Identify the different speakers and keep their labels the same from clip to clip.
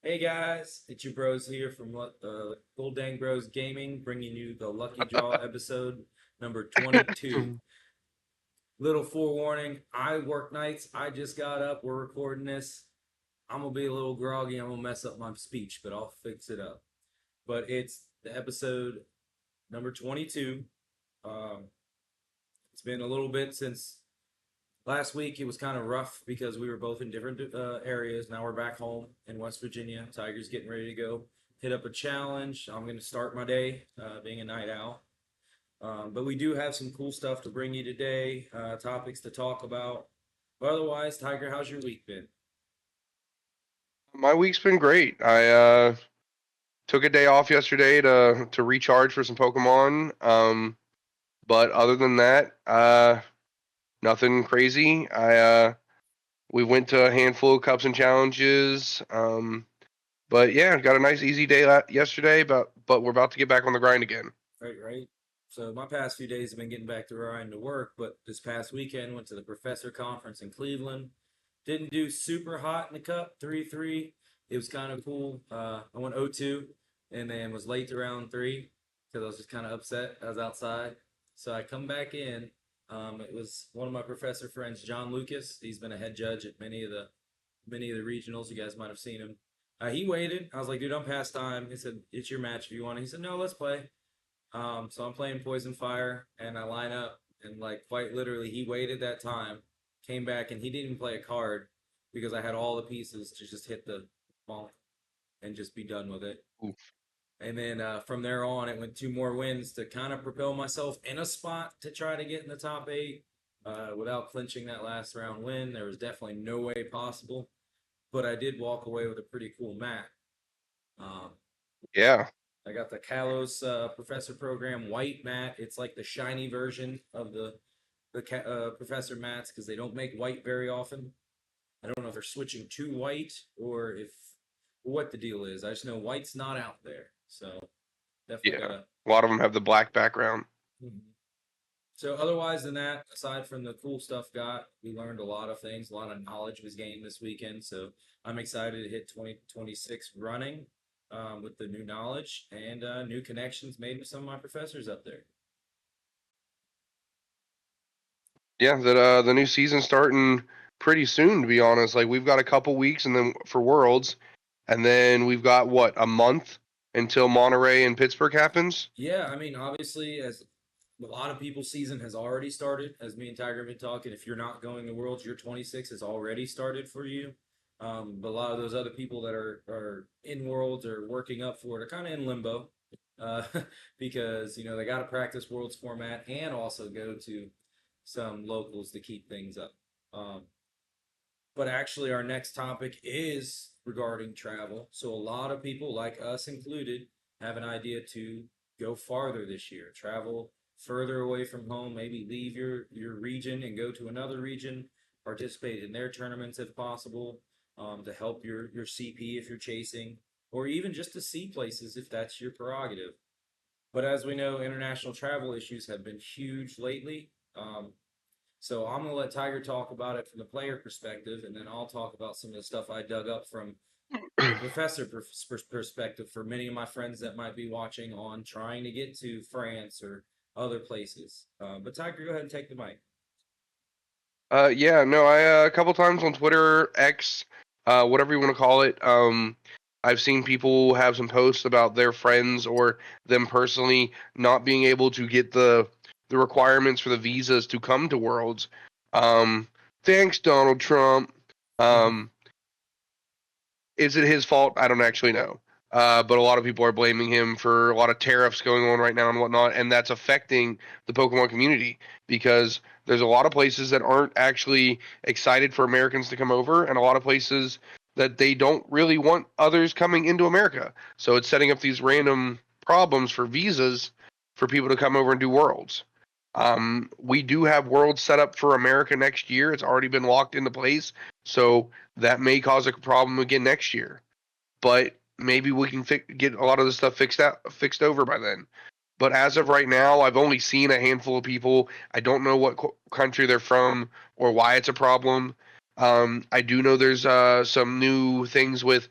Speaker 1: Hey guys, it's your bros here from Gold Dang Bros Gaming, bringing you the Lucky Draw episode number 22. Little forewarning, I work nights. I just got up. We're recording this. I'm gonna be a little groggy. I'm gonna mess up my speech, but I'll fix it up. But it's the episode number 22. Um, it's been a little bit since last week. It was kind of rough because we were both in different areas. Now we're back home in West Virginia. Tiger's getting ready to go hit up a challenge. I'm going to start my day being a night owl. But we do have some cool stuff to bring you today, topics to talk about. But otherwise, Tiger, how's your week been?
Speaker 2: My week's been great. I took a day off yesterday to recharge for some Pokemon. But other than that, nothing crazy. We went to a handful of cups and challenges. But yeah, got a nice easy day yesterday. But we're about to get back on the grind again.
Speaker 1: Right. So my past few days have been getting back to grind to work, but this past weekend went to the Professor Conference in Cleveland. Didn't do super hot in the cup, 3-3. It was kind of cool. I went 0-2 and then was late to round three because I was just kind of upset. I was outside. So I come back in. It was one of my professor friends, John Lucas. He's been a head judge at many of the regionals. You guys might have seen him. He waited. I was like, dude, I'm past time. He said, it's your match if you want. He said, no, let's play. So I'm playing Poison Fire, and I line up, and like quite literally, he waited that time, came back, and he didn't even play a card because I had all the pieces to just hit the bonk and just be done with it.
Speaker 2: Oof.
Speaker 1: And then from there on, it went two more wins to kind of propel myself in a spot to try to get in the top eight without clinching that last round win. There was definitely no way possible, but I did walk away with a pretty cool mat. Um,
Speaker 2: Yeah.
Speaker 1: I got the Kalos Professor Program white mat. It's like the shiny version of the Professor mats because they don't make white very often. I don't know if they're switching to white or if what the deal is. I just know white's not out there, so definitely
Speaker 2: Yeah.
Speaker 1: gotta.
Speaker 2: A lot of them have the black background.
Speaker 1: Mhm. So otherwise than that, aside from the cool stuff we learned a lot of things. A lot of knowledge was gained this weekend. So I'm excited to hit 2026 running with the new knowledge and new connections made with some of my professors up there.
Speaker 2: Yeah, the new season's starting pretty soon, to be honest. Like we've got a couple weeks, and then for Worlds, and then we've got what, a month until Monterey and Pittsburgh happens.
Speaker 1: Yeah, I mean, obviously, as a lot of people's season has already started, as me and Tiger have been talking. If you're not going to Worlds, your 26 has already started for you. But a lot of those other people that are in Worlds or working up for it are kind of in limbo uh, because they got to practice Worlds format and also go to some locals to keep things up. Um, but actually, our next topic is regarding travel. So a lot of people, like us included, have an idea to go farther this year, travel further away from home, maybe leave your region and go to another region, participate in their tournaments if possible, to help your CP if you're chasing, or even just to see places if that's your prerogative. But as we know, international travel issues have been huge lately. So I'm gonna let Tiger talk about it from the player perspective, and then I'll talk about some of the stuff I dug up from the professor perspective for many of my friends that might be watching on trying to get to France or other places. But Tiger, go ahead and take the mic.
Speaker 2: Yeah, no, I a couple times on Twitter, X, whatever you want to call it. I've seen people have some posts about their friends or them personally not being able to get the requirements for the visas to come to Worlds. Um, Thanks, Donald Trump. Um, is it his fault? I don't actually know. But a lot of people are blaming him for a lot of tariffs going on right now and whatnot, and that's affecting the Pokemon community because there's a lot of places that aren't actually excited for Americans to come over, and a lot of places that they don't really want others coming into America. So it's setting up these random problems for visas for people to come over and do Worlds. We do have Worlds set up for America next year. It's already been locked into place, so that may cause a problem again next year. But maybe we can get a lot of this stuff fixed over by then. But as of right now, I've only seen a handful of people. I don't know what country they're from or why it's a problem. I do know there's some new things with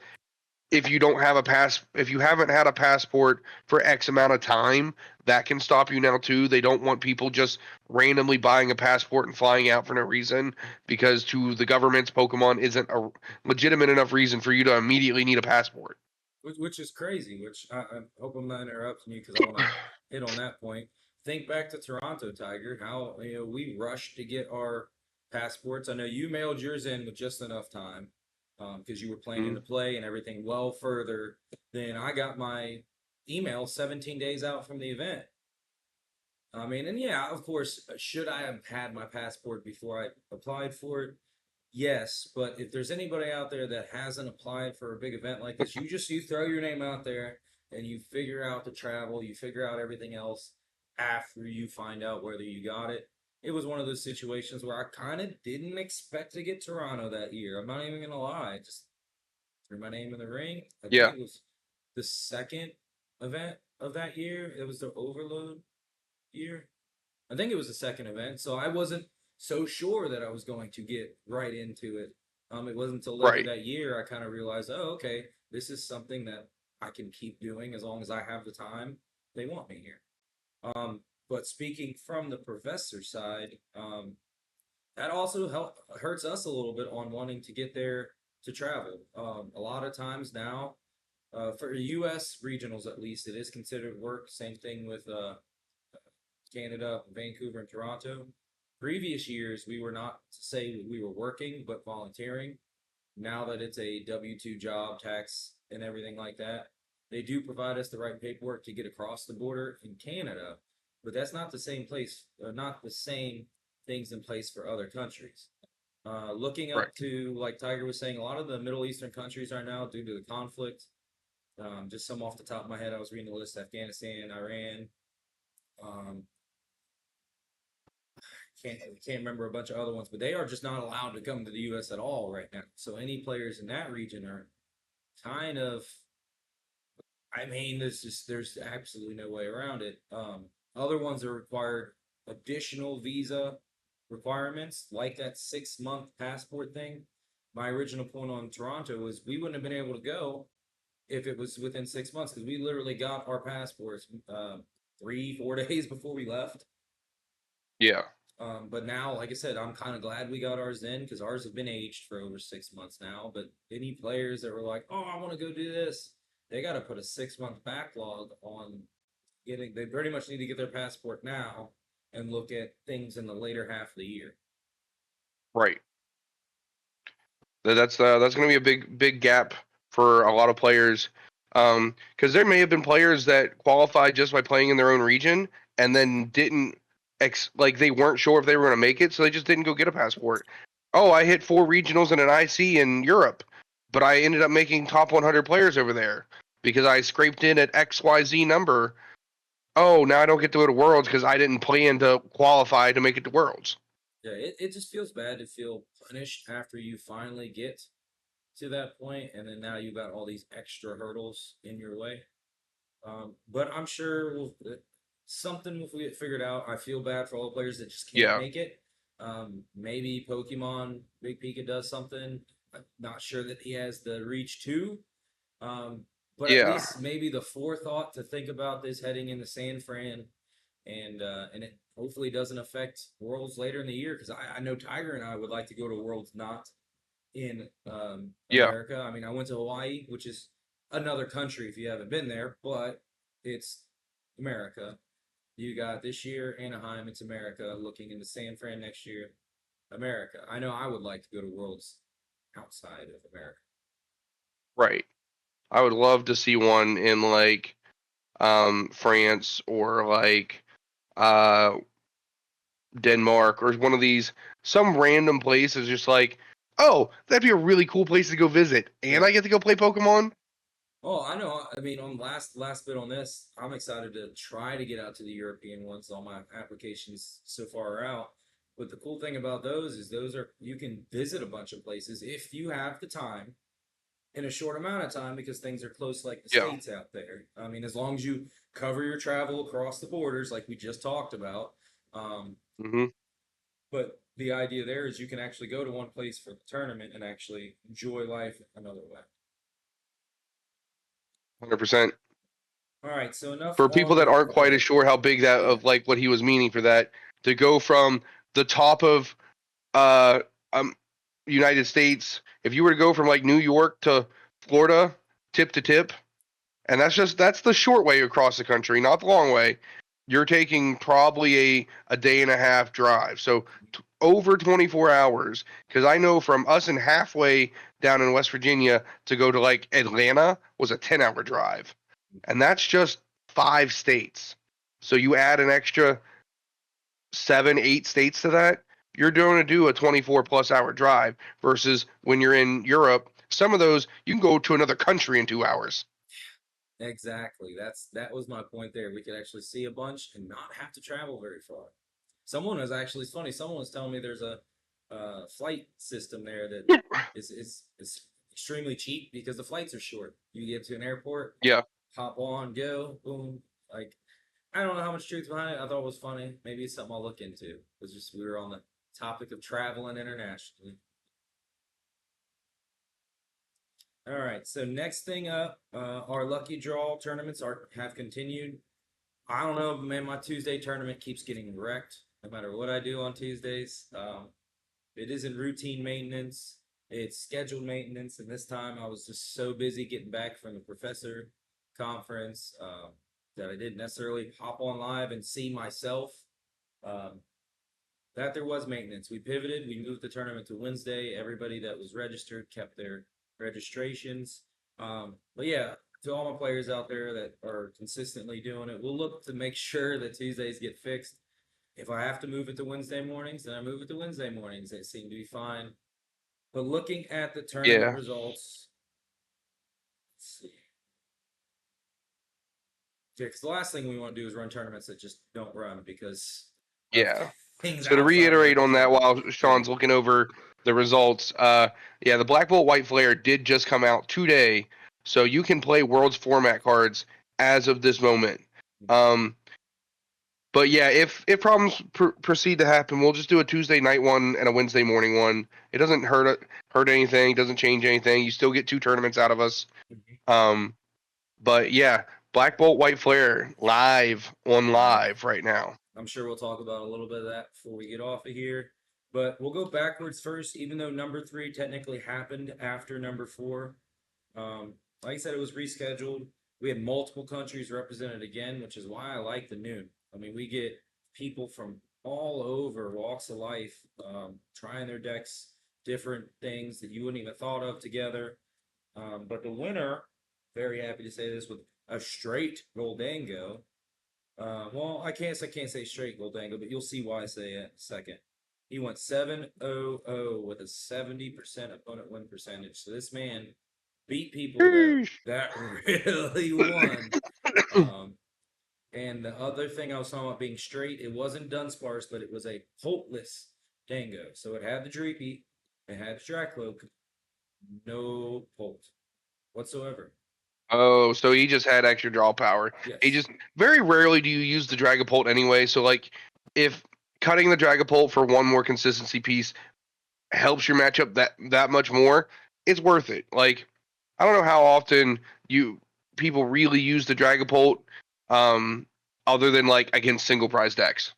Speaker 2: if you don't have a if you haven't had a passport for X amount of time, that can stop you now too. They don't want people just randomly buying a passport and flying out for no reason, because to the government's, Pokemon isn't a legitimate enough reason for you to immediately need a passport.
Speaker 1: Which is crazy. Which I hope I'm not interrupting you because I want to hit on that point. Think back to Toronto, Tiger. How we rushed to get our passports. I know you mailed yours in with just enough time because you were planning
Speaker 2: Mm,
Speaker 1: to play and everything well further than I got my email 17 days out from the event. I mean, and yeah, of course, should I have had my passport before I applied for it? Yes, but if there's anybody out there that hasn't applied for a big event like this, you throw your name out there and you figure out the travel, you figure out everything else after you find out whether you got it. It was one of those situations where I kind of didn't expect to get Toronto that year. I'm not even gonna lie, I just threw my name in the ring. I think
Speaker 2: yeah,
Speaker 1: it was the second event of that year. It was the Overload year. I think it was the second event, so I wasn't so sure that I was going to get right into it. It wasn't until later
Speaker 2: right,
Speaker 1: that year I kind of realized, oh, okay, this is something that I can keep doing as long as I have the time. They want me here. But speaking from the professor side, that also hurts us a little bit on wanting to get there to travel. A lot of times now, for U.S. regionals at least, it is considered work. Same thing with Canada, Vancouver, and Toronto. Previous years, we were not to say we were working, but volunteering. Now that it's a W-2 job, tax, and everything like that, they do provide us the right paperwork to get across the border in Canada, but that's not the same place, not the same things in place for other countries. Looking
Speaker 2: right.
Speaker 1: up to, like Tiger was saying, a lot of the Middle Eastern countries are now due to the conflict. Just some off the top of my head, I was reading the list: Afghanistan, Iran, um, can't remember a bunch of other ones, but they are just not allowed to come to the U.S. at all right now. So any players in that region are kind of, I mean, there's absolutely no way around it. Other ones are required additional visa requirements, like that 6 month passport thing. My original point on Toronto was we wouldn't have been able to go if it was within 6 months because we literally got our passports 3 4 days before we left.
Speaker 2: Yeah,
Speaker 1: But now, like I said, I'm kind of glad we got ours in because ours have been aged for over 6 months now. But any players that were like, "Oh, I want to go do this," they got to put a 6 month backlog on getting. They pretty much need to get their passport now and look at things in the later half of the year.
Speaker 2: right. That's going to be a big gap for a lot of players, because there may have been players that qualified just by playing in their own region and then didn't like they weren't sure if they were going to make it, so they just didn't go get a passport. Oh, I hit 4 regionals and an IC in Europe, but I ended up making top 100 players over there because I scraped in at XYZ number. Oh, now I don't get to go to Worlds because I didn't plan to qualify to make it to Worlds.
Speaker 1: Yeah, it just feels bad to feel punished after you finally get to that point, and then now you got all these extra hurdles in your way. But I'm sure something will get figured out. I feel bad for all the players that just can't
Speaker 2: Yeah,
Speaker 1: make it. Maybe Pokemon Big Pika does something. I'm not sure that he has the reach to. Um, but at
Speaker 2: yeah,
Speaker 1: least maybe the forethought to think about this heading into San Fran, and it hopefully doesn't affect Worlds later in the year because I know Tiger and I would like to go to Worlds not in
Speaker 2: yeah,
Speaker 1: America. I mean, I went to Hawaii, which is another country if you haven't been there, but it's America. You got this year Anaheim, it's America. Looking into San Fran next year, America. I know I would like to go to Worlds outside of America.
Speaker 2: right. I would love to see one in like France or like uh Denmark or one of these some random place is just like, oh, that'd be a really cool place to go visit, and
Speaker 1: Yeah.
Speaker 2: I get to go play Pokemon.
Speaker 1: Oh, I know. I mean, on last bit on this, I'm excited to try to get out to the European ones. All my applications so far are out. But the cool thing about those is those are you can visit a bunch of places if you have the time in a short amount of time because things are close like the
Speaker 2: Yeah.
Speaker 1: states out there. I mean, as long as you cover your travel across the borders, like we just talked about. Um,
Speaker 2: Hmm.
Speaker 1: but the idea there is you can actually go to one place for the tournament and actually enjoy life another way.
Speaker 2: 100%.
Speaker 1: All right, so enough
Speaker 2: For people
Speaker 1: on
Speaker 2: that aren't quite as
Speaker 1: the
Speaker 2: sure how big that
Speaker 1: yeah.
Speaker 2: of like what he was meaning for that, to go from the top of uh um United States, if you were to go from like New York to Florida, tip to tip, and that's the short way across the country, not the long way. You're taking probably a day and a half drive, so over 24 hours. Because I know from us and halfway down in West Virginia to go to like Atlanta was a 10-hour drive, and that's just 5 states. So you add an extra 7, 8 states to that, you're going to do a 24 plus hour drive versus when you're in Europe. Some of those you can go to another country in 2 hours.
Speaker 1: Exactly. That was my point there. We could actually see a bunch and not have to travel very far. Someone was actually, it's funny. Someone was telling me there's a flight system there that is extremely cheap because the flights are short. You get to an airport,
Speaker 2: Yeah,
Speaker 1: hop on, go, boom. Like I don't know how much truth behind it. I thought it was funny. Maybe it's something I'll look into. It's just we were on the topic of traveling internationally. All right. So next thing up, our lucky draw tournaments are have continued. I don't know, man. My Tuesday tournament keeps getting wrecked. No matter what I do on Tuesdays, it isn't routine maintenance. It's scheduled maintenance, and this time I was just so busy getting back from the professor conference that I didn't necessarily hop on live and see myself. Um, that there was maintenance. We pivoted. We moved the tournament to Wednesday. Everybody that was registered kept their registrations. But yeah, to all my players out there that are consistently doing it, we'll look to make sure that Tuesdays get fixed. If I have to move it to Wednesday mornings, then I move it to Wednesday mornings. They seem to be fine. But looking at the tournament
Speaker 2: yeah,
Speaker 1: results, let's see. Yeah, because the last thing we want to do is run tournaments that just don't run because of
Speaker 2: yeah.
Speaker 1: things
Speaker 2: So to
Speaker 1: outside of our
Speaker 2: reiterate on that,
Speaker 1: control.
Speaker 2: while
Speaker 1: Yeah.
Speaker 2: Sean's looking over the results, yeah, the Black Bolt White Flare did just come out today, so you can play Worlds format cards as of this moment. Um, but yeah, if problems proceed to happen, we'll just do a Tuesday night one and a Wednesday morning one. It doesn't hurt anything, doesn't change anything. You still get 2 tournaments out of us. Um, but yeah, Black Bolt White Flare live on
Speaker 1: Yeah.
Speaker 2: live right now.
Speaker 1: I'm sure we'll talk about a little bit of that before we get off of here. But we'll go backwards first, even though number three technically happened after number four. Um, like I said, it was rescheduled. We had multiple countries represented again, which is why I like the noon. I mean, we get people from all over walks of life trying their decks, different things that you wouldn't even thought of together. But the winner, very happy to say this, with a straight Goldango. Well, I can't say straight Goldango, but you'll see why I say it in a second. He went 7-0-0 with a 70% opponent win percentage. So this man beat people that really won. Um, and the other thing I was talking about being straight, it wasn't Dunsparce, but it was a Poltless Dango. So it had the Dreepy, it had the Dracloak, no Polt whatsoever.
Speaker 2: Oh, so he just had extra draw power. He
Speaker 1: Yes.
Speaker 2: just very rarely do you use the Dragapult anyway. So like, if cutting the Dragapult for one more consistency piece helps your matchup that much more, it's worth it. Like, I don't know how often you people really use the Dragapult, um, other than like against single prize decks.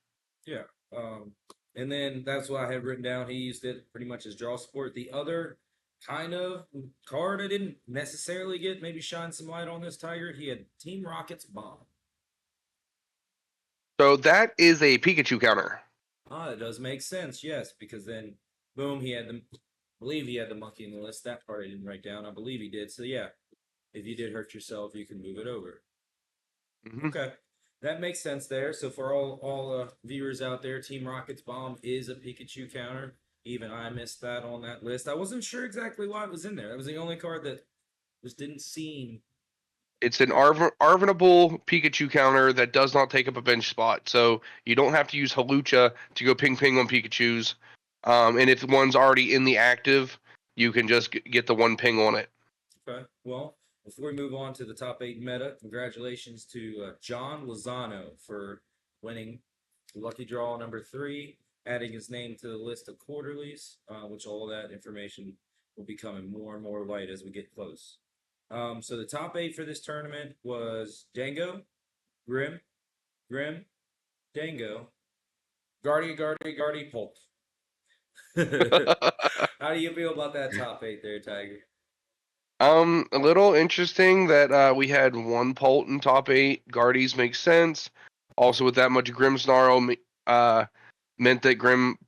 Speaker 1: Yeah. Um, and then that's what I had written down. He used it pretty much as draw support. The other kind of card I didn't necessarily get, maybe shine some light on this Tiger. He had Team Rocket's Bomb.
Speaker 2: So that is a Pikachu counter.
Speaker 1: Ah, it does make sense, yes, because then boom, he had the I believe he had the monkey in the list. That part I didn't write down. I believe he did. So yeah, if you did hurt yourself, you can move it over.
Speaker 2: Hmm.
Speaker 1: Okay. That makes sense there. So for all viewers out there, Team Rocket's Bomb is a Pikachu counter. Even I missed that on that list. I wasn't sure exactly why it was in there. That was the only card that just didn't seem
Speaker 2: It's an
Speaker 1: like
Speaker 2: Arvenable Pikachu counter that does not take up a bench spot, so you don't have to use Halucha to go ping ping on Pikachu's. And if one's already in the active, you can just get the one ping on it.
Speaker 1: okay. Well, before we move on to the top eight meta, congratulations to John Lozano for winning lucky draw number three, adding his name to the list of quarterlies, which all of that information will be coming more and more light as we get close. So the top 8 for this tournament was Dango, Grim, Dango, Guardy, Pulp. How do you feel about that top 8 there, Tiger?
Speaker 2: A little interesting that we had one Pult in top 8. Guardies makes sense. Also, with that much Grim Snarl, meant that Grim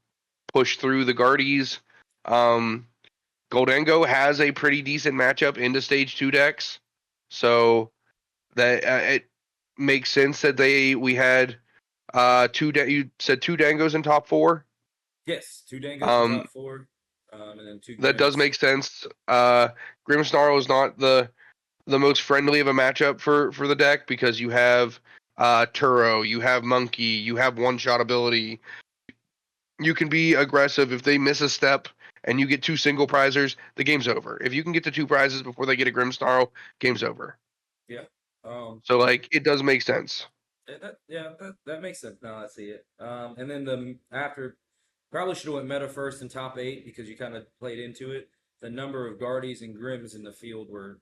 Speaker 2: pushed through the Guardies. Goldango has a pretty decent matchup into stage 2 decks, so that it makes sense that we had you said two Dangos in top 4.
Speaker 1: Yes, 2 Dangos in
Speaker 2: Um,
Speaker 1: top 4, and then 2
Speaker 2: that does
Speaker 1: Grims.
Speaker 2: make sense. Grim Snarl is not the most friendly of a matchup for the deck because you have Turo, you have Monkey, you have one shot ability. You can be aggressive if they miss a step and you get 2 single prizers, the game's over. If you can get to 2 prizes before they get a Grim Snarl, game's over.
Speaker 1: Yeah.
Speaker 2: So like it does make sense.
Speaker 1: That makes sense. Now I see it. And then the after probably should have went meta first in top 8 because you kind of played into it. The number of Guardies and Grims in the field were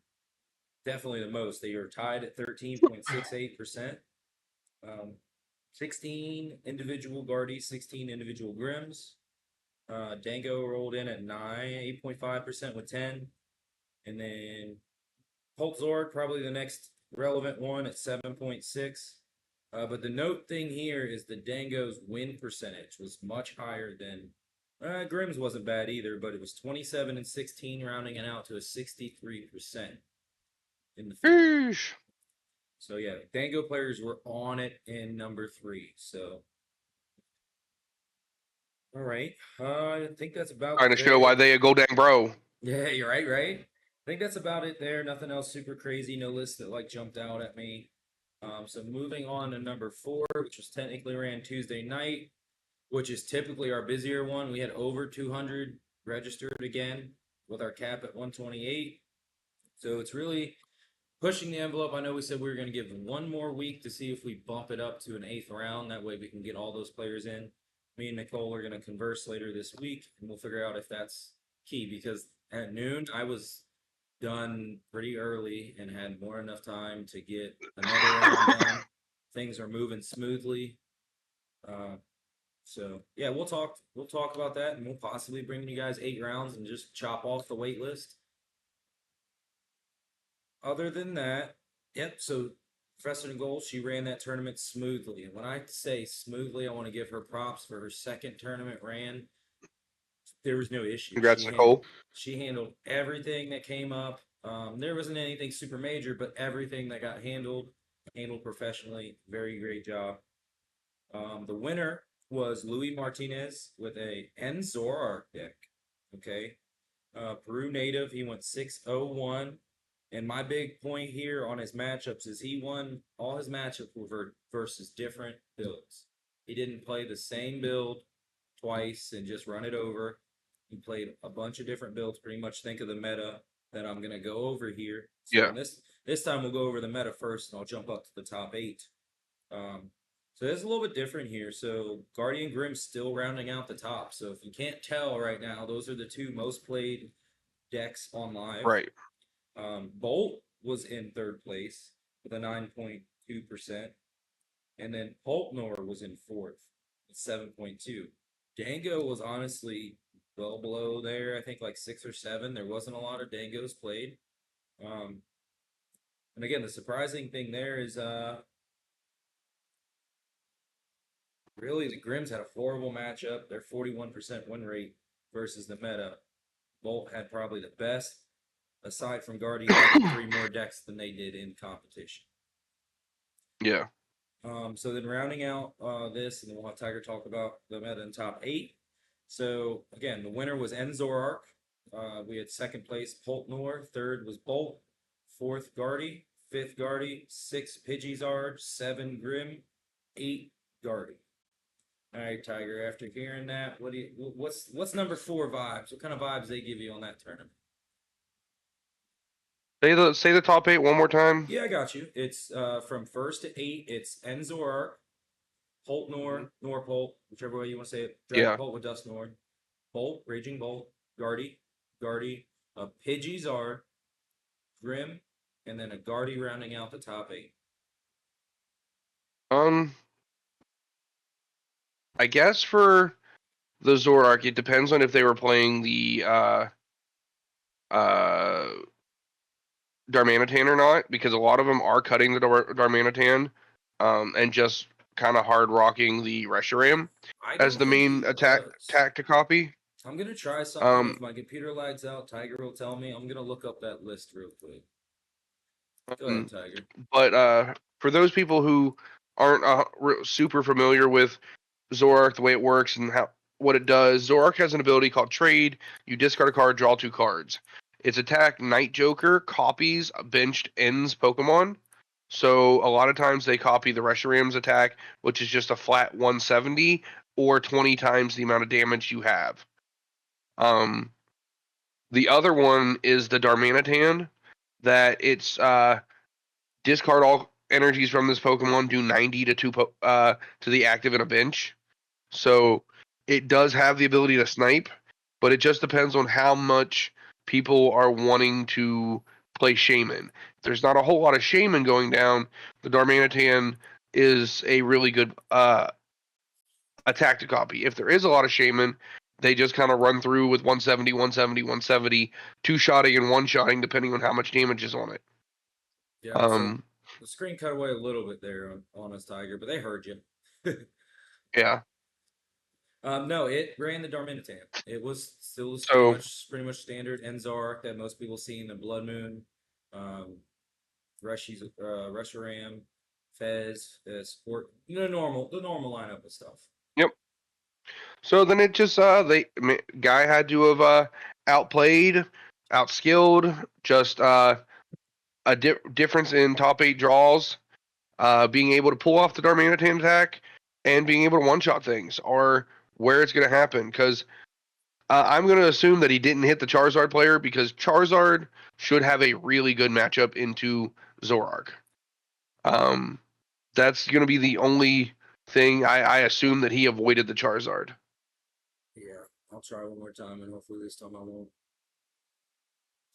Speaker 1: definitely the most. They are tied at 13.68%. 16 individual Guardies, 16 individual Grims. Dango rolled in at 8.5% with 10. And then Hulk Zord, probably the next relevant one at 7.6. But the note thing here is the Dango's win percentage was much higher than Grimm's wasn't bad either, but it was 27 and 16, rounding it out to a 63% in the field.
Speaker 2: Eesh.
Speaker 1: So yeah, Dango players were on it in number 3. So all right, I think that's about
Speaker 2: Trying to show why
Speaker 1: there.
Speaker 2: they a Goldang bro.
Speaker 1: Yeah, you're right, right? I think that's about it there. Nothing else super crazy. No list that like jumped out at me. So moving on to number 4, which was technically ran Tuesday night, which is typically our busier one. We had over 200 registered again with our cap at 128. So it's really pushing the envelope. I know we said we were going to give one more week to see if we bump it up to an 8th round. That way we can get all those players in. Me and Nicole are going to converse later this week, and we'll figure out if that's key. Because at noon, I was done pretty early and had more enough time to get another round done. Things are moving smoothly. So yeah, we'll talk about that, and we'll possibly bring you guys 8 rounds and just chop off the wait list. Other than that, yep. So Professor Nicole, she ran that tournament smoothly, and when I say smoothly, I want to give her props for her second tournament ran. There was no issue.
Speaker 2: Congrats, Nicole.
Speaker 1: She handled everything that came up. There wasn't anything super major, but everything that got handled professionally. Very great job. The winner was Louis Martinez with a Enzor deck. Okay. Peru native. He went 6-0-1. And my big point here on his matchups is he won all his matchups were versus different builds. He didn't play the same build twice and just run it over. He played a bunch of different builds. Pretty much think of the meta that I'm gonna go over here. So
Speaker 2: Yeah.
Speaker 1: this time we'll go over the meta first, and I'll jump up to the top 8. Um, so it's a little bit different here. So Guardian Grimm's still rounding out the top. So if you can't tell right now, those are the 2 most played decks on live.
Speaker 2: Right.
Speaker 1: Bolt was in 3rd place with a 9.2%. And then Polknor was in 4th with 7.2. Dango was honestly well below there. I think like 6 or 7. There wasn't a lot of Dangos played. And again, the surprising thing there is really the Grims had a horrible matchup. Their 41% win rate versus the meta. Bolt had probably the best, aside from Guardian having 3 more decks than they did in competition.
Speaker 2: Yeah.
Speaker 1: So then rounding out this, and then we'll have Tiger talk about the meta in top 8. So again, the winner was Enzor. We had 2nd place Poltnor, 3rd was Bolt, 4th Guardy, 5th Guardy, 6th Pidgeysard, 7 Grim, 8 Guardy. All right, Tiger. After hearing that, what's number 4 vibes? What kind of vibes they give you on that tournament?
Speaker 2: Say the top 8 one more time.
Speaker 1: Yeah, I got you. It's from 1st to 8. It's Enzor, Poltnor, Norpolt, whichever way you want to say it. Dragon Bolt with Dust Nord, Raging Bolt, Guardy, Pidgeysard, Grim, and then a Guardy rounding out the top 8.
Speaker 2: I guess for the Zoroark, it depends on if they were playing the Darmanitan or not, because a lot of them are cutting the Darmanitan, and just kind of hard rocking the Reshiram
Speaker 1: I
Speaker 2: as
Speaker 1: don't
Speaker 2: the
Speaker 1: think
Speaker 2: main
Speaker 1: he was.
Speaker 2: attack to copy.
Speaker 1: I'm gonna try something.
Speaker 2: Um,
Speaker 1: If my computer lags out, Tiger will tell me. I'm gonna look up that list real quick. Go ahead,
Speaker 2: um,
Speaker 1: Tiger.
Speaker 2: but for those people who aren't super familiar with Zoroark, the way it works and what it does, Zoroark has an ability called Trade. You discard a card, draw 2 cards. Its attack, Night Joker, copies benched ends Pokemon. So a lot of times they copy the Reshiram's attack, which is just a flat 170 or 20 times the amount of damage you have. The other one is the Darmanitan, that it's discard all energies from this Pokemon, do 90 to 2 to the active in a bench. So it does have the ability to snipe, but it just depends on how much people are wanting to play Shaman. If there's not a whole lot of Shaman going down, the Darmanitan is a really good attack to copy. If there is a lot of Shaman, they just kind of run through with 170, 170, 170, two-shotting and one-shotting depending on how much damage is on it.
Speaker 1: Yeah, so
Speaker 2: Um,
Speaker 1: the screen cut away a little bit there on us, Tiger, but they heard you.
Speaker 2: yeah.
Speaker 1: No, it ran the Darmanitan. It was still
Speaker 2: So,
Speaker 1: pretty much standard Enzark that most people see in the Blood Moon. Reshiram, Fez, Sport, the normal lineup of stuff.
Speaker 2: yep. So then it just guy had to have outplayed, outskilled, just a difference in top 8 draws, being able to pull off the Darmanitan attack, and being able to one-shot things are where it's going to happen. Because I'm going to assume that he didn't hit the Charizard player, because Charizard should have a really good matchup into Zoroark. That's going to be the only thing. I assume that he avoided the Charizard.
Speaker 1: Yeah, I'll try one more time, and hopefully this time I won't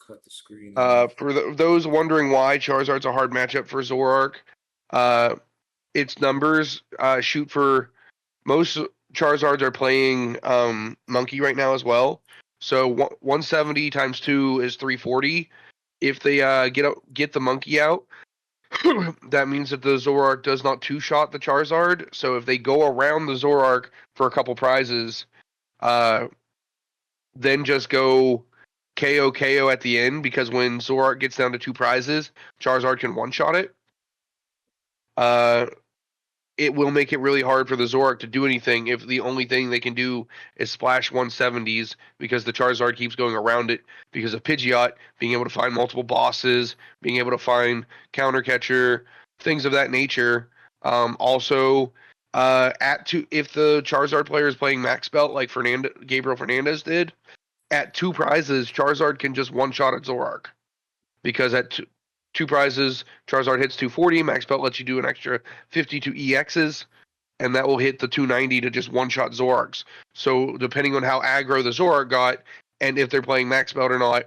Speaker 1: cut the screen off.
Speaker 2: For those wondering why Charizard's a hard matchup for Zoroark, uh, its numbers shoot for most Charizards are playing Monkey right now as well. So 170 times 2 is 340. If they get the Monkey out, that means that the Zoroark does not two-shot the Charizard. So if they go around the Zoroark for a couple prizes, uh, then just go KO at the end, because when Zoroark gets down to 2 prizes, Charizard can one-shot it. It will make it really hard for the Zoroark to do anything if the only thing they can do is splash 170s, because the Charizard keeps going around it because of Pidgeot being able to find multiple bosses, being able to find Counter Catcher, things of that nature. Also, if the Charizard player is playing Max Belt like Gabriel Fernandez did, at 2 prizes, Charizard can just one-shot at Zoroark, because at two prizes, Charizard hits 240. Max Belt lets you do an extra 52 EXs, and that will hit the 290 to just one-shot Zoroarks. So depending on how aggro the Zoroark got, and if they're playing Max Belt or not,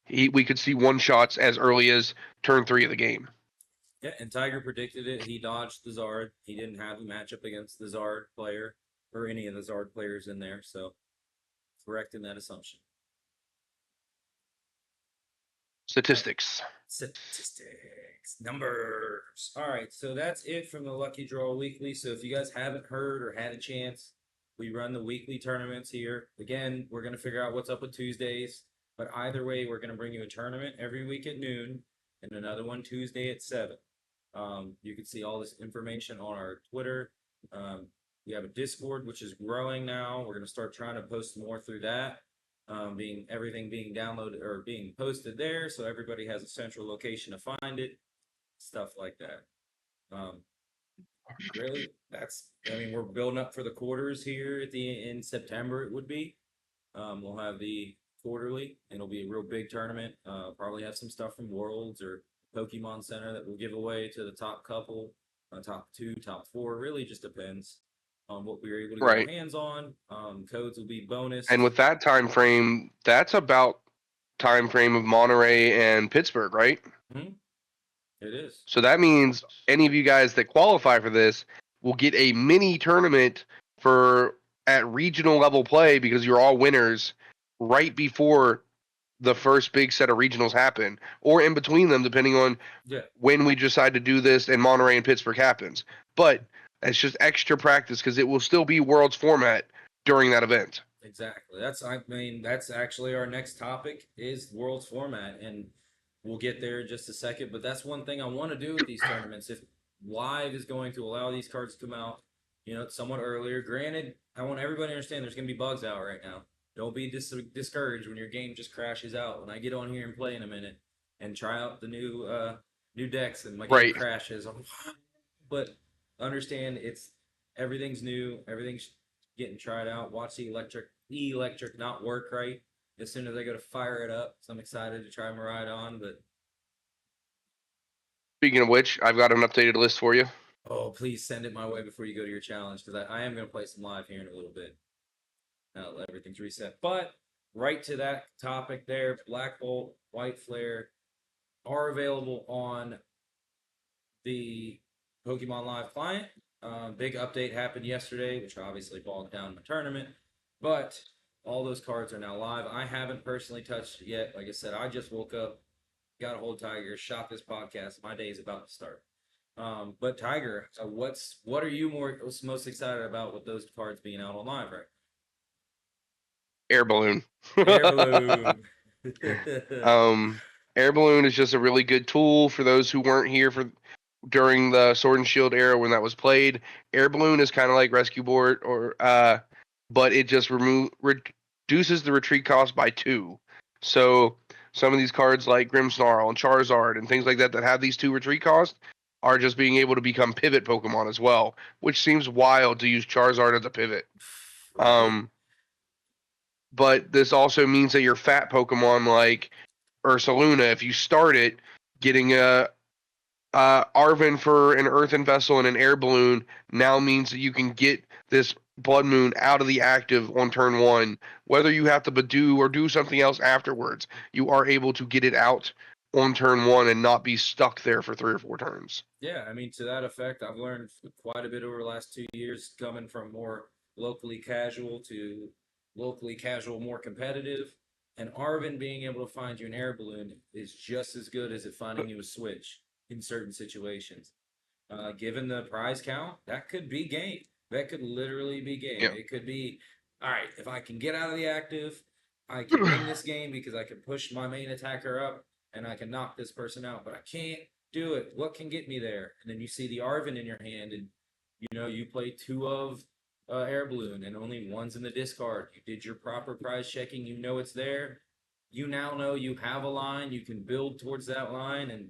Speaker 2: we could see one-shots as early as turn 3 of the game.
Speaker 1: Yeah, and Tiger predicted it. He dodged the Zard. He didn't have a matchup against the Zard player or any of the Zard players in there, so correct in that assumption.
Speaker 2: Statistics.
Speaker 1: Statistics, numbers. All right, so that's it from the Lucky Draw Weekly. So if you guys haven't heard or had a chance, we run the weekly tournaments here. Again, we're going to figure out what's up with Tuesdays, but either way, we're going to bring you a tournament every week at noon and another one Tuesday at 7. You can see all this information on our Twitter. We have a Discord, which is growing now. We're going to start trying to post more through that. Everything being downloaded or being posted there, so everybody has a central location to find it, stuff like that. Really, we're building up for the quarters here in September. It would be. We'll have the quarterly. It'll be a real big tournament. Probably have some stuff from Worlds or Pokemon Center that we'll give away to the top couple, top 2, top 4. Really, just depends on what we were able to get our
Speaker 2: Right.
Speaker 1: hands on. Codes will be bonus.
Speaker 2: And with that time frame, that's about time frame of Monterey and Pittsburgh, right?
Speaker 1: Mm-hmm. It is.
Speaker 2: So that means any of you guys that qualify for this will get a mini tournament for at regional level play because you're all winners right before the first big set of regionals happen, or in between them, depending on
Speaker 1: Yeah.
Speaker 2: when we decide to do this and Monterey and Pittsburgh happens. But it's just extra practice because it will still be World's format during that event.
Speaker 1: Exactly. I mean, that's actually our next topic is world's format, and we'll get there in just a second. But that's one thing I want to do with these tournaments. If live is going to allow these cards to come out, somewhat earlier. Granted, I want everybody to understand there's going to be bugs out right now. Don't be discouraged when your game just crashes out. When I get on here and play in a minute and try out the new decks and my game
Speaker 2: Right.
Speaker 1: crashes, but understand it's everything's new, everything's getting tried out. Watch the electric not work right as soon as I go to fire it up. So I'm excited to try Maridon, but
Speaker 2: Speaking of which, I've got an updated list for you.
Speaker 1: oh, please send it my way before you go to your challenge because I am going to play some live here in a little bit. Now everything's reset. But right to that topic there, Black Bolt, White Flare are available on the Pokemon Live client. Big update happened yesterday, which obviously bogged down my tournament. But all those cards are now live. I haven't personally touched it yet. Like I said, I just woke up, got a hold Tiger, shot this podcast. My day is about to start. But Tiger, what are you most excited about with those cards being out on live right?
Speaker 2: Air balloon.
Speaker 1: Air balloon.
Speaker 2: um, Air balloon is just a really good tool for those who weren't here for during the Sword and Shield era when that was played. Air balloon is kind of like rescue board, but it just reduces the retreat cost by 2. So some of these cards like Grimmsnarl and Charizard and things like that that have these 2 retreat costs are just being able to become pivot Pokemon as well, which seems wild to use Charizard as a pivot.
Speaker 1: Right?
Speaker 2: But this also means that your fat Pokemon like Ursaluna, if you start it, getting a Arven for an earthen vessel and an air balloon now means that you can get this blood moon out of the active on turn 1. Whether you have to Badoo or do something else afterwards, you are able to get it out on turn 1 and not be stuck there for 3 or 4 turns.
Speaker 1: Yeah, I mean, to that effect, I've learned quite a bit over the last 2 years, coming from more locally casual to locally casual, more competitive. And Arvin being able to find you an air balloon is just as good as it finding you a switch in certain situations. Given the prize count, that could be game. That could literally be game.
Speaker 2: Yeah.
Speaker 1: It could be, all right, if I can get out of the active, I can win this game because I can push my main attacker up and I can knock this person out, but I can't do it. What can get me there? And then you see the Arvin in your hand, and you play 2 of air balloon, and only one's in the discard. You did your proper prize checking. You know it's there. You now know you have a line. You can build towards that line and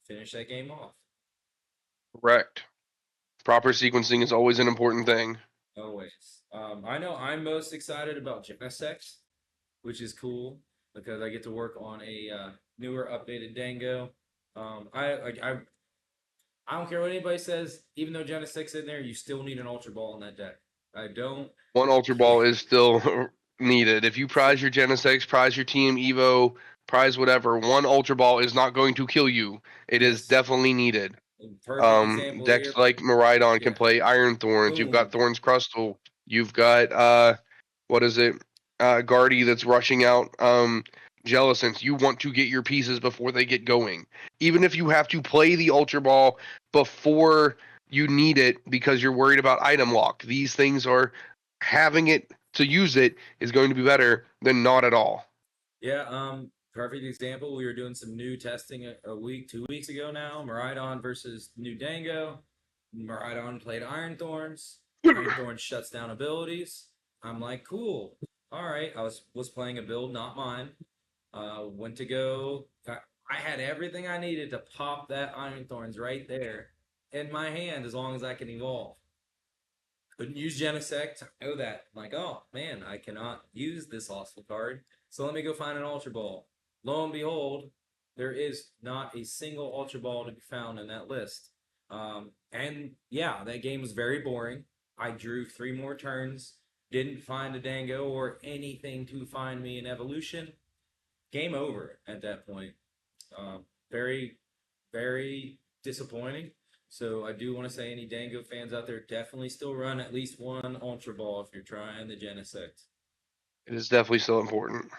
Speaker 1: finish that game off.
Speaker 2: Correct. Proper sequencing is always an important thing.
Speaker 1: Always. I know I'm most excited about Genesex, which is cool because I get to work on a newer, updated Dango. I don't care what anybody says. Even though Genesex in there, you still need an Ultra Ball in that deck. I don't
Speaker 2: One Ultra
Speaker 1: care.
Speaker 2: Ball is still needed. If you prize your Genesex, prize your Team Evo, prize whatever, one Ultra Ball is not going to kill you. It is
Speaker 1: Yes.
Speaker 2: definitely needed.
Speaker 1: Perfect example
Speaker 2: Decks
Speaker 1: here.
Speaker 2: like Maridon can
Speaker 1: Yeah.
Speaker 2: play Iron Thorns. You've got
Speaker 1: Boom.
Speaker 2: Thorns Crustal. You've got what is it? Guardy that's rushing out Jellicent. You want to get your pieces before they get going. Even if you have to play the Ultra Ball before you need it because you're worried about item lock. These things are having it to use it is going to be better than not at all.
Speaker 1: Yeah. Perfect example. We were doing some new testing a week, 2 weeks ago now. Maridon versus New Dango. Maridon played Iron Thorns. Iron Thorns shuts down abilities. I'm like, cool. All right. I was playing a build, not mine. Went to go. I had everything I needed to pop that Iron Thorns right there in my hand as long as I can evolve. Couldn't use Genesect. I know that. I'm like, oh man, I cannot use this awful card. So let me go find an Ultra Ball. Lo and behold, there is not a single Ultra Ball to be found in that list. And yeah, that game was very boring. I drew 3 more turns, didn't find a Dango or anything to find me an evolution. Game over at that point. Very very disappointing. So I do want to say any Dango fans out there, definitely still run at least one Ultra Ball if you're trying the Genesect.
Speaker 2: It is definitely still important.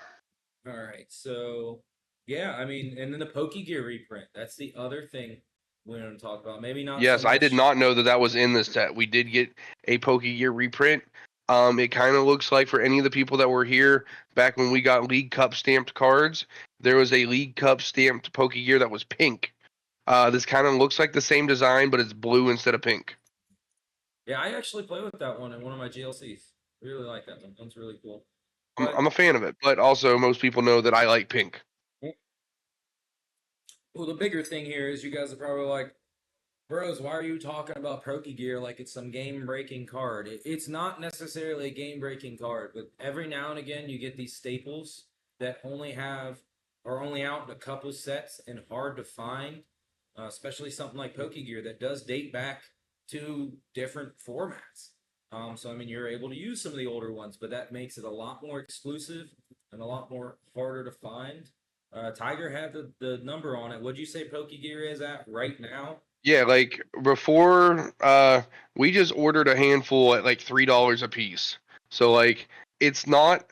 Speaker 1: All right, so yeah, I mean, and then the Pokegear reprint. That's the other thing we want to talk about. Maybe not so
Speaker 2: Yes, I did
Speaker 1: much.
Speaker 2: not know that that was in this set. We did get a Pokegear reprint. It kind of looks like for any of the people that were here back when we got League Cup stamped cards, there was a League Cup stamped Pokegear that was pink. This kind of looks like the same design, but it's blue instead of pink.
Speaker 1: Yeah, I actually play with that one in one of my GLCs. Really like that one. That's really cool.
Speaker 2: I'm,
Speaker 1: But
Speaker 2: I'm a fan of it, but also most people know that I like pink.
Speaker 1: well, the bigger thing here is you guys are probably like, bros, why are you talking about Pokegear like it's some game breaking card? It's not necessarily a game breaking card, but every now and again you get these staples that are only out in a couple sets and hard to find, especially something like Pokegear that does date back to different formats. So I mean, you're able to use some of the older ones, but that makes it a lot more exclusive and a lot more harder to find. Tiger had the number on it. What'd you say Pokegear is at right now?
Speaker 2: Yeah, like before, we just ordered a handful at like $3 a piece. So like, it's not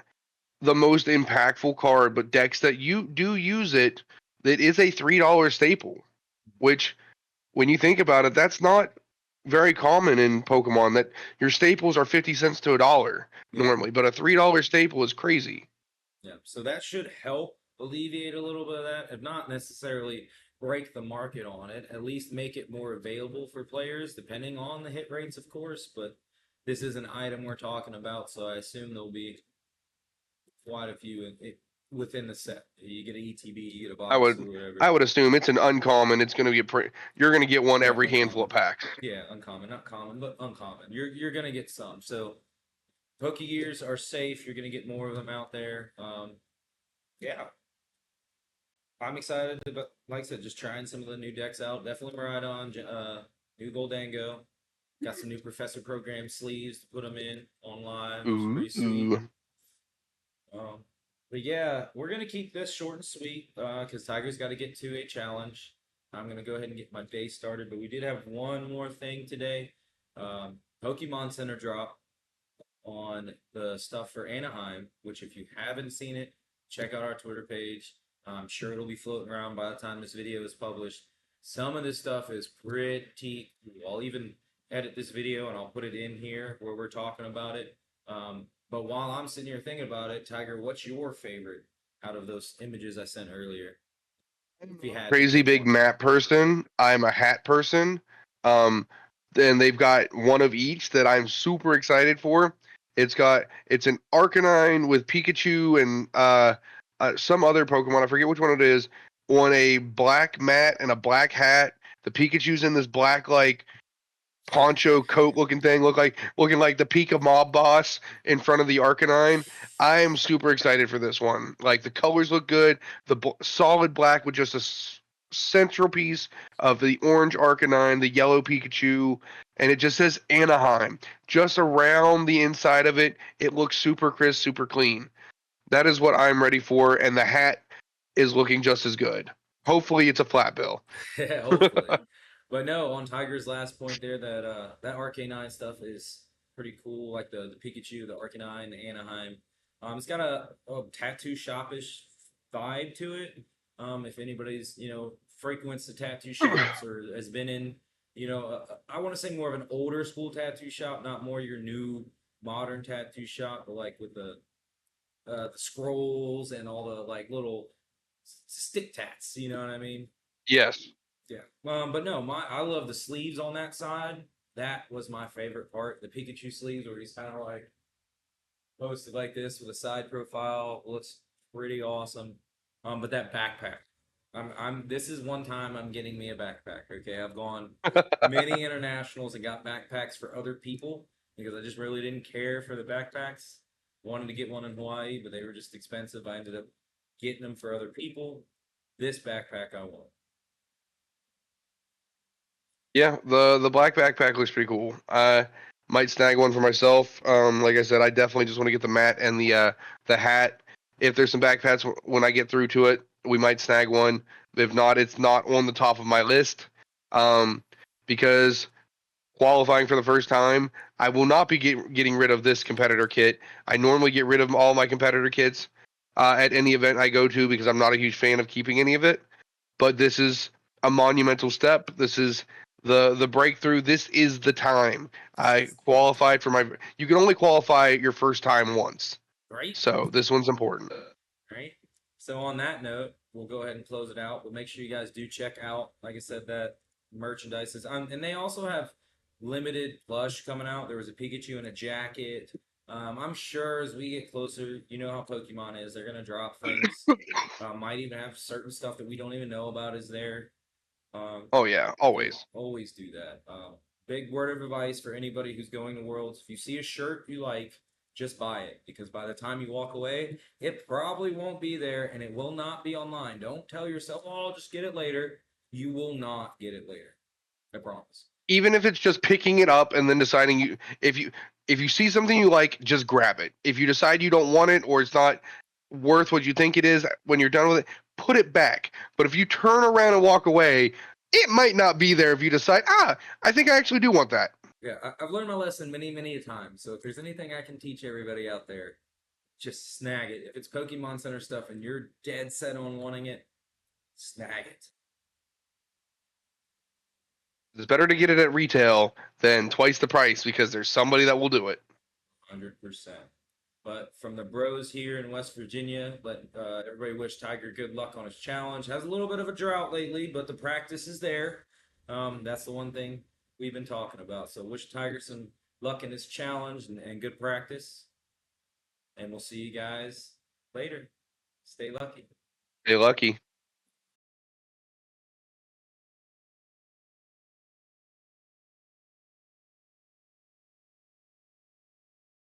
Speaker 2: the most impactful card, but decks that you do use it, that is a $3 staple. Which, when you think about it, that's not very common in Pokemon. That your staples are 50 cents to $1
Speaker 1: Yeah.
Speaker 2: normally, but a $3 staple is crazy.
Speaker 1: Yeah, so that should help alleviate a little bit of that, if not necessarily break the market on it, at least make it more available for players, depending on the hit rates, of course. But this is an item we're talking about, so I assume there'll be quite a few within the set. You get an ETB, you get a
Speaker 2: I
Speaker 1: box
Speaker 2: would
Speaker 1: or whatever.
Speaker 2: I would assume it's an uncommon. It's going to be you're going to get one
Speaker 1: Yeah,
Speaker 2: every handful
Speaker 1: uncommon.
Speaker 2: of packs.
Speaker 1: Yeah, uncommon, not common, but uncommon. You're gonna get some. So Pokegears are safe. You're gonna get more of them out there. Yeah, I'm excited about, like I said, just trying some of the new decks out. Definitely Maridon, new Goldango. Got some new Professor Program sleeves to put them in online, which is
Speaker 2: Ooh.
Speaker 1: pretty sweet. Um, but yeah, we're gonna keep this short and sweet because Tiger's got to get to a challenge. I'm gonna go ahead and get my day started, but we did have one more thing today. Pokemon Center drop on the stuff for Anaheim, which if you haven't seen it, check out our Twitter page. I'm sure it'll be floating around by the time this video is published. Some of this stuff is pretty cool. I'll even edit this video and I'll put it in here where we're talking about it. But while I'm sitting here thinking about it, Tiger, what's your favorite out of those images I sent earlier? If you had to
Speaker 2: Crazy
Speaker 1: pick
Speaker 2: big
Speaker 1: one.
Speaker 2: map person. I'm a hat person. Um, then they've got one of each that I'm super excited for. It's an Arcanine with Pikachu and some other Pokemon. I forget which one it is. On a black mat and a black hat. The Pikachu's in this black like poncho coat looking thing, looking like the peak of mob boss in front of the Arcanine. I am super excited for this one. Like the colors look good, solid black with just a central piece of the orange Arcanine, the yellow Pikachu, and it just says Anaheim. Just around the inside of it, it looks super crisp, super clean. That is what I'm ready for, and the hat is looking just as good. Hopefully, it's a flat bill.
Speaker 1: Yeah, hopefully. But no, on Tiger's last point there, that Arcanine stuff is pretty cool. Like the Pikachu, the Arcanine, the Anaheim. It's got a tattoo shopish vibe to it. If anybody's frequents the tattoo shops or has been in, I want to say more of an older school tattoo shop, not more your new modern tattoo shop, but like with the scrolls and all the like little stick tats. You know what I mean?
Speaker 2: Yes.
Speaker 1: Yeah. But no, I love the sleeves on that side. That was my favorite part. The Pikachu sleeves where he's kind of like posted like this with a side profile. Looks pretty awesome. But that backpack. This is one time I'm getting me a backpack. Okay. I've gone many internationals and got backpacks for other people because I just really didn't care for the backpacks. Wanted to get one in Hawaii, but they were just expensive. I ended up getting them for other people. This backpack I want.
Speaker 2: Yeah, the black backpack looks pretty cool. I might snag one for myself. Like I said, I definitely just want to get the mat and the hat. If there's some backpacks when I get through to it, we might snag one. If not, it's not on the top of my list. Because qualifying for the first time, I will not be getting rid of this competitor kit. I normally get rid of all my competitor kits at any event I go to because I'm not a huge fan of keeping any of it. But this is a monumental step. This is the breakthrough. This is the time. I qualified for my. You can only qualify your first time once,
Speaker 1: Right?
Speaker 2: so this one's important.
Speaker 1: Right. So on that note, we'll go ahead and close it out. But make sure you guys do check out, like I said, that merchandise is and they also have limited plush coming out. There was a Pikachu and a jacket. I'm sure as we get closer, you know how Pokemon is. They're gonna drop things. Might even have certain stuff that we don't even know about is there.
Speaker 2: Oh yeah, always.
Speaker 1: Always do that. Big word of advice for anybody who's going to Worlds: if you see a shirt you like, just buy it, because by the time you walk away, it probably won't be there, and it will not be online. Don't tell yourself, "Oh, I'll just get it later." You will not get it later. I promise.
Speaker 2: Even if it's just picking it up and then deciding if you see something you like, just grab it. If you decide you don't want it or it's not worth what you think it is when you're done with it, put it back. But if you turn around and walk away, it might not be there if you decide, I think I actually do want that.
Speaker 1: Yeah, I've learned my lesson many, many a time. So if there's anything I can teach everybody out there, just snag it. If it's Pokemon Center stuff and you're dead set on wanting it, snag it.
Speaker 2: It's better to get it at retail than twice the price because there's somebody that will do it.
Speaker 1: 100%. But from the bros here in West Virginia, let everybody wish Tiger good luck on his challenge. Has a little bit of a drought lately, but the practice is there. That's the one thing we've been talking about. So wish Tiger some luck in his challenge and good practice. And we'll see you guys later. Stay lucky.
Speaker 2: Stay lucky.